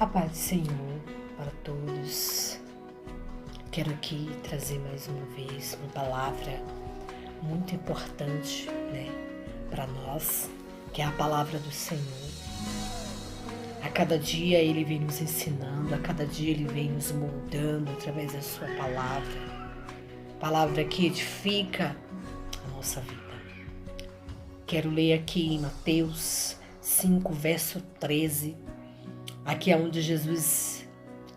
A paz do Senhor para todos. Quero aqui trazer mais uma vez uma palavra muito importante, para nós, que é a palavra do Senhor. A cada dia Ele vem nos ensinando, a cada dia Ele vem nos moldando através da sua palavra. Palavra que edifica a nossa vida. Quero ler aqui em Mateus 5, verso 13. Aqui é onde Jesus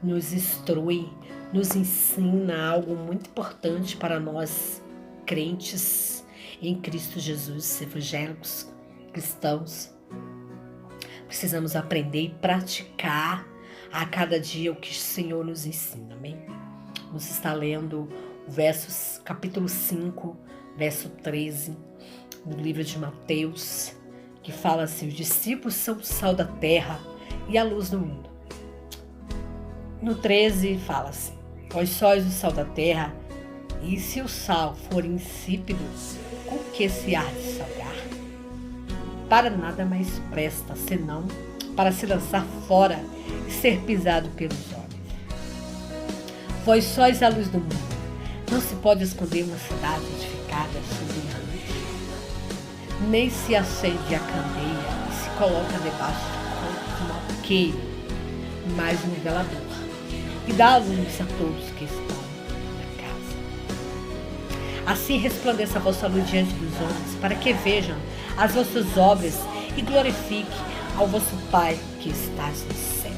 nos instrui, nos ensina algo muito importante para nós, crentes em Cristo Jesus, evangélicos, cristãos. Precisamos aprender e praticar a cada dia o que o Senhor nos ensina, amém? Vamos estar lendo o capítulo 5, verso 13, do livro de Mateus, que fala assim: os discípulos são o sal da terra e a luz do mundo. No 13 fala assim: vós sois o sal da terra, e se o sal for insípido, com que se há de salgar? Para nada mais presta, senão para se lançar fora e ser pisado pelos homens. Vós sois a luz do mundo. Não se pode esconder uma cidade edificada sobre uma noite, nem se acende a candeia e se coloca debaixo de um alqueire, mas um velador, e dá a luz a todos que estão na casa. Assim resplandeça a vossa luz diante dos homens, para que vejam as vossas obras e glorifique ao vosso Pai que estás no céu.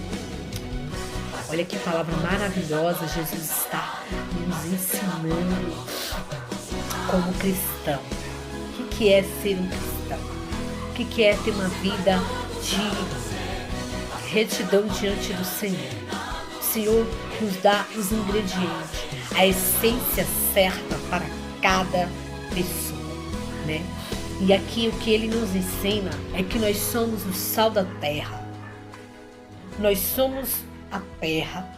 Olha que palavra maravilhosa Jesus está nos ensinando como cristão. O que é ser um cristão? O que é ter uma vida de retidão diante do Senhor? O Senhor nos dá os ingredientes, a essência certa para cada pessoa, né? E aqui o que ele nos ensina é que nós somos o sal da terra. Nós somos a terra.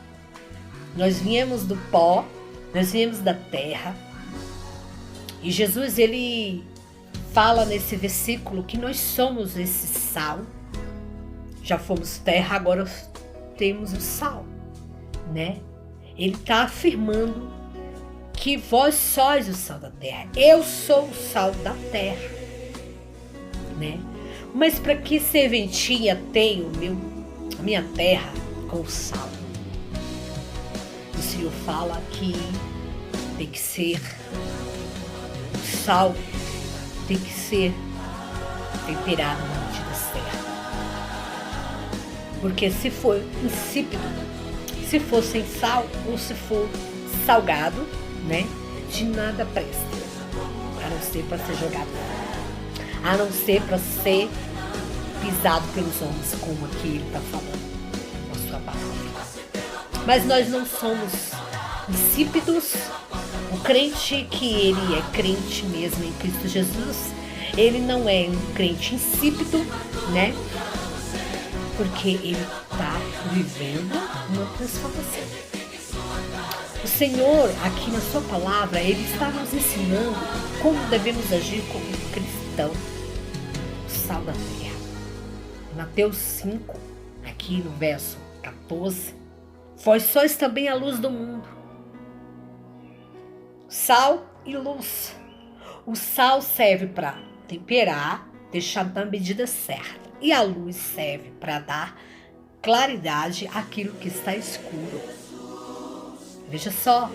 Nós viemos do pó, nós viemos da terra. E Jesus, ele fala nesse versículo que nós somos esse sal. Já fomos terra, agora temos o sal, né? Ele está afirmando que vós sois o sal da terra. Eu sou o sal da terra, né? Mas para que serventia tem a minha terra com o sal? O Senhor fala que tem que ser o sal, tem que ser temperado na medida certa. Porque se for insípido, se for sem sal ou se for salgado, né, de nada presta, a não ser para ser jogado fora, a não ser para ser pisado pelos homens, como aqui ele está falando na sua palavra. Mas nós não somos insípidos. O crente que ele é crente mesmo em Cristo Jesus, ele não é um crente insípido, né? Porque ele está vivendo uma transformação. O Senhor, aqui na sua palavra, ele está nos ensinando como devemos agir como cristão, o sal da terra. Mateus 5, aqui no verso 14, vós sois também a luz do mundo. Sal e luz. O sal serve para temperar, deixar na medida certa. E a luz serve para dar claridade àquilo que está escuro. Veja só,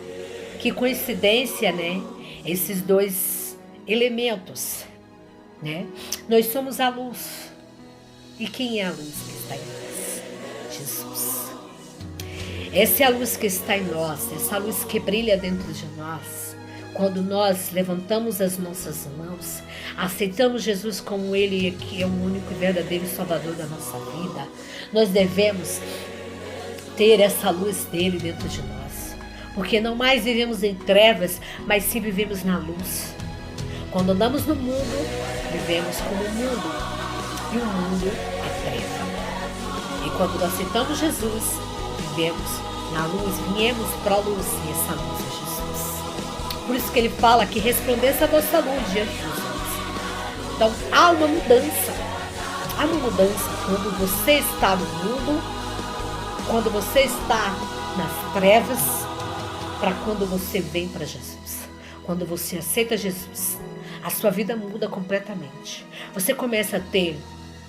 que coincidência, né? Esses dois elementos, né? Nós somos a luz. E quem é a luz que está em nós? Jesus. Essa é a luz que está em nós, essa luz que brilha dentro de nós. Quando nós levantamos as nossas mãos, aceitamos Jesus como Ele que é o único e verdadeiro Salvador da nossa vida, nós devemos ter essa luz dele dentro de nós. Porque não mais vivemos em trevas, mas sim vivemos na luz. Quando andamos no mundo, vivemos como o mundo. E o mundo é treva. E quando aceitamos Jesus, vivemos na luz, viemos para a luz, e essa luz é Jesus. Por isso que ele fala que resplandeça a vossa luz diante dos homens. Então há uma mudança. Há uma mudança quando você está no mundo quando você está nas trevas para quando você vem para Jesus. Quando você aceita Jesus, a sua vida muda completamente. Você começa a ter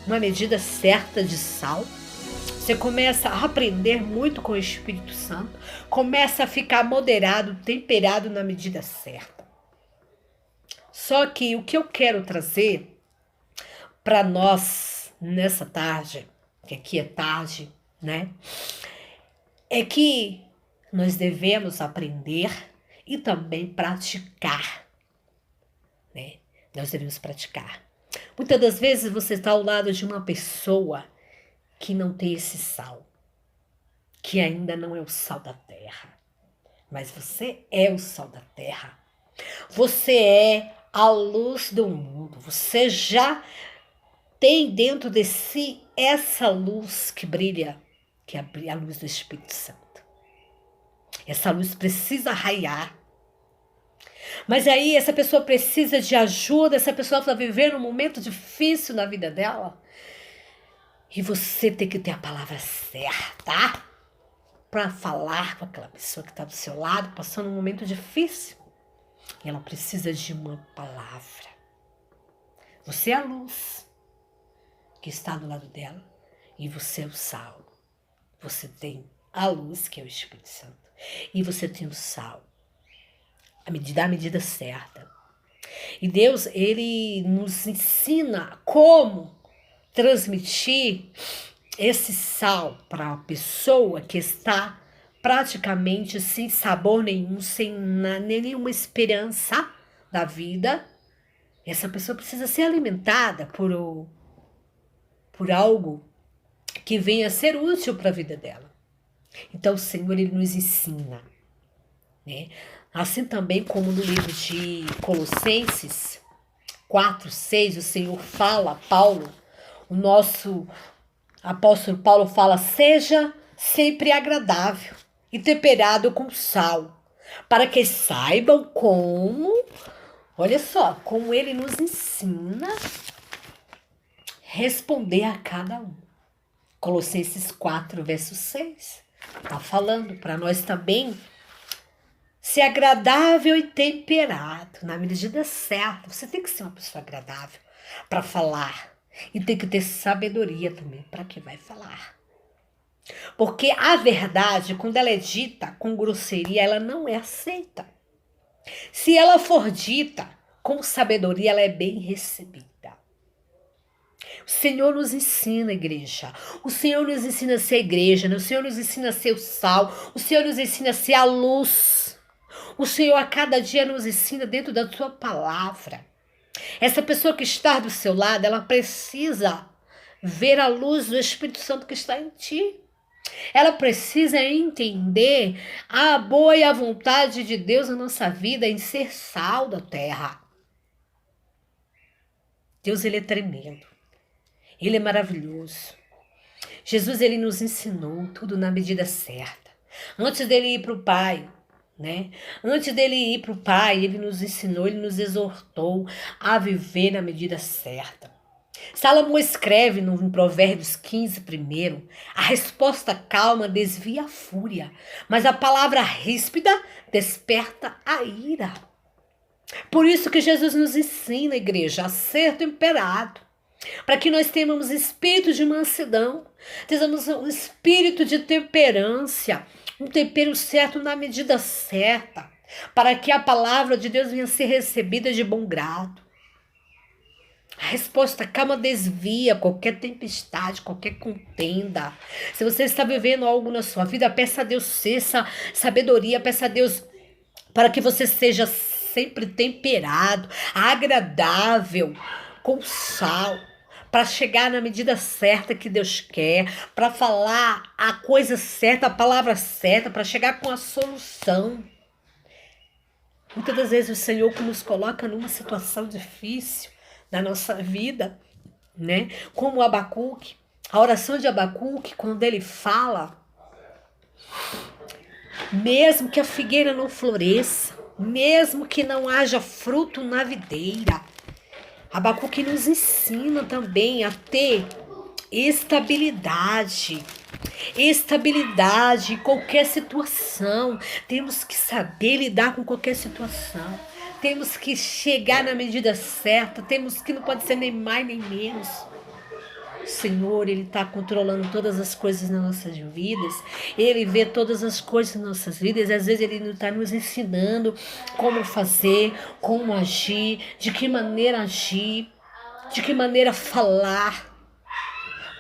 uma medida certa de sal. Você começa a aprender muito com o Espírito Santo. Começa a ficar moderado, temperado na medida certa. Só que o que eu quero trazer para nós nessa tarde, que aqui é tarde, né? É que nós devemos aprender e também praticar, né? Nós devemos praticar. Muitas das vezes você está ao lado de uma pessoa que não tem esse sal, que ainda não é o sal da terra. Mas você é o sal da terra. Você é a luz do mundo. Você já tem dentro de si essa luz que brilha, que é a luz do Espírito Santo. Essa luz precisa raiar. Mas aí essa pessoa precisa de ajuda, essa pessoa está vivendo um momento difícil na vida dela. E você tem que ter a palavra certa para falar com aquela pessoa que está do seu lado, passando um momento difícil. E ela precisa de uma palavra. Você é a luz que está do lado dela e você é o sal. Você tem a luz, que é o Espírito Santo, e você tem o sal. A medida certa. E Deus, ele nos ensina como transmitir esse sal para a pessoa que está praticamente sem sabor nenhum, sem nenhuma esperança da vida. Essa pessoa precisa ser alimentada por algo que venha a ser útil para a vida dela. Então o Senhor, ele nos ensina, né? Assim também como no livro de Colossenses 4:6, o Senhor fala, Paulo, o nosso apóstolo Paulo fala: seja sempre agradável e temperado com sal, para que saibam como, olha só, como ele nos ensina responder a cada um. Colossenses 4, verso 6, está falando para nós também ser agradável e temperado, na medida certa. Você tem que ser uma pessoa agradável para falar. E tem que ter sabedoria também para que vai falar. Porque a verdade, quando ela é dita com grosseria, ela não é aceita. Se ela for dita com sabedoria, ela é bem recebida. O Senhor nos ensina, igreja. O Senhor nos ensina a ser igreja. O Senhor nos ensina a ser o sal. O Senhor nos ensina a ser a luz. O Senhor a cada dia nos ensina dentro da sua palavra. Essa pessoa que está do seu lado, ela precisa ver a luz do Espírito Santo que está em ti. Ela precisa entender a boa e a vontade de Deus na nossa vida em ser sal da terra. Deus, ele é tremendo. Ele é maravilhoso. Jesus, ele nos ensinou tudo na medida certa. Antes dele ir para o Pai, né? Antes dele ir para o Pai, ele nos ensinou, ele nos exortou a viver na medida certa. Salomão escreve no Provérbios 15, primeiro: a resposta calma desvia a fúria, mas a palavra ríspida desperta a ira. Por isso que Jesus nos ensina, igreja, a ser temperado, para que nós tenhamos espírito de mansidão, tenhamos um espírito de temperância, um tempero certo na medida certa, para que a palavra de Deus venha a ser recebida de bom grado. A resposta calma desvia qualquer tempestade, qualquer contenda. Se você está vivendo algo na sua vida, peça a Deus essa sabedoria, peça a Deus para que você seja sempre temperado, agradável, com sal, para chegar na medida certa que Deus quer, para falar a coisa certa, a palavra certa, para chegar com a solução. Muitas das vezes o Senhor nos coloca numa situação difícil na nossa vida, né? Como Abacuque, a oração de Abacuque, quando ele fala, mesmo que a figueira não floresça, mesmo que não haja fruto na videira, Abacuque nos ensina também a ter estabilidade. estabilidade em qualquer situação. Temos que saber lidar com qualquer situação. Temos que chegar na medida certa. Temos que não pode ser nem mais nem menos. O Senhor, Ele está controlando todas as coisas nas nossas vidas. Ele vê todas as coisas nas nossas vidas. E às vezes Ele está nos ensinando como fazer, como agir, de que maneira agir, de que maneira falar,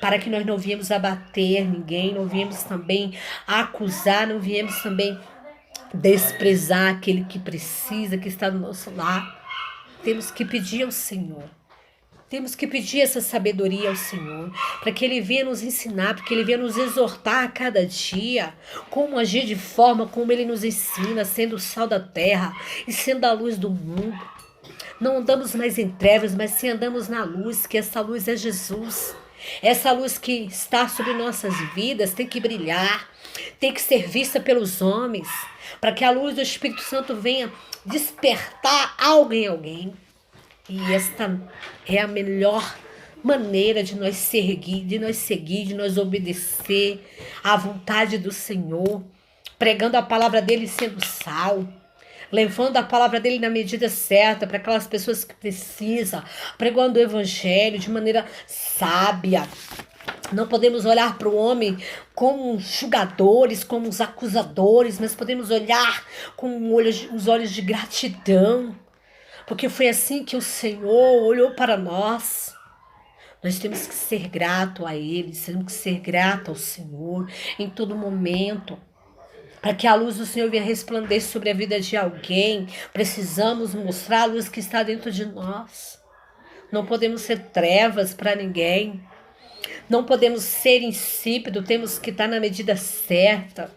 para que nós não viemos abater ninguém, não viemos também acusar, não viemos também desprezar aquele que precisa, que está do nosso lado. Temos que pedir ao Senhor. Temos que pedir essa sabedoria ao Senhor, para que Ele venha nos ensinar, para que Ele venha nos exortar a cada dia, como agir de forma como Ele nos ensina, sendo o sal da terra e sendo a luz do mundo. Não andamos mais em trevas, mas sim andamos na luz, que essa luz é Jesus. Essa luz que está sobre nossas vidas tem que brilhar, tem que ser vista pelos homens, para que a luz do Espírito Santo venha despertar algo em alguém. E esta é a melhor maneira de nós seguir, de nós obedecer à vontade do Senhor, pregando a palavra dele sendo sal, levando a palavra dele na medida certa para aquelas pessoas que precisam, pregando o evangelho de maneira sábia. Não podemos olhar para o homem como julgadores, como os acusadores, mas podemos olhar com os olhos de gratidão, porque foi assim que o Senhor olhou para nós. Nós temos que ser grato a Ele, temos que ser grato ao Senhor em todo momento. Para que a luz do Senhor venha resplandecer sobre a vida de alguém, precisamos mostrar a luz que está dentro de nós. Não podemos ser trevas para ninguém. Não podemos ser insípido, temos que estar na medida certa.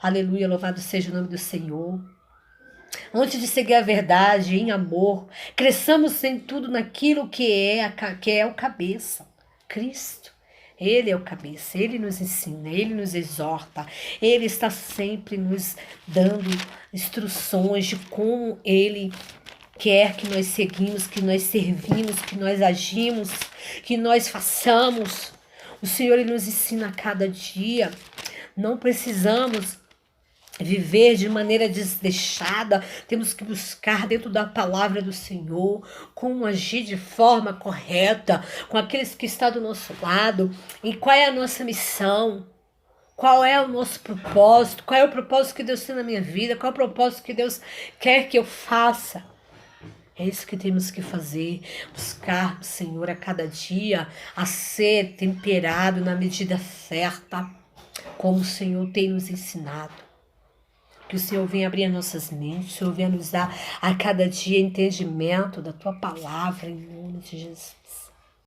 Aleluia, louvado seja o nome do Senhor. Antes de seguir a verdade em amor, cresçamos em tudo naquilo que é o cabeça, Cristo. Ele é o cabeça, Ele nos ensina, Ele nos exorta, Ele está sempre nos dando instruções de como Ele quer que nós seguimos, que nós servimos, que nós agimos, que nós façamos. O Senhor Ele nos ensina a cada dia. Não precisamos viver de maneira desleixada, temos que buscar dentro da palavra do Senhor como agir de forma correta com aqueles que estão do nosso lado e qual é a nossa missão, qual é o nosso propósito, qual é o propósito que Deus tem na minha vida, qual é o propósito que Deus quer que eu faça. É isso que temos que fazer, buscar o Senhor a cada dia, a ser temperado na medida certa, como o Senhor tem nos ensinado. Que o Senhor venha abrir as nossas mentes, o Senhor venha nos dar a cada dia entendimento da Tua palavra, em nome de Jesus.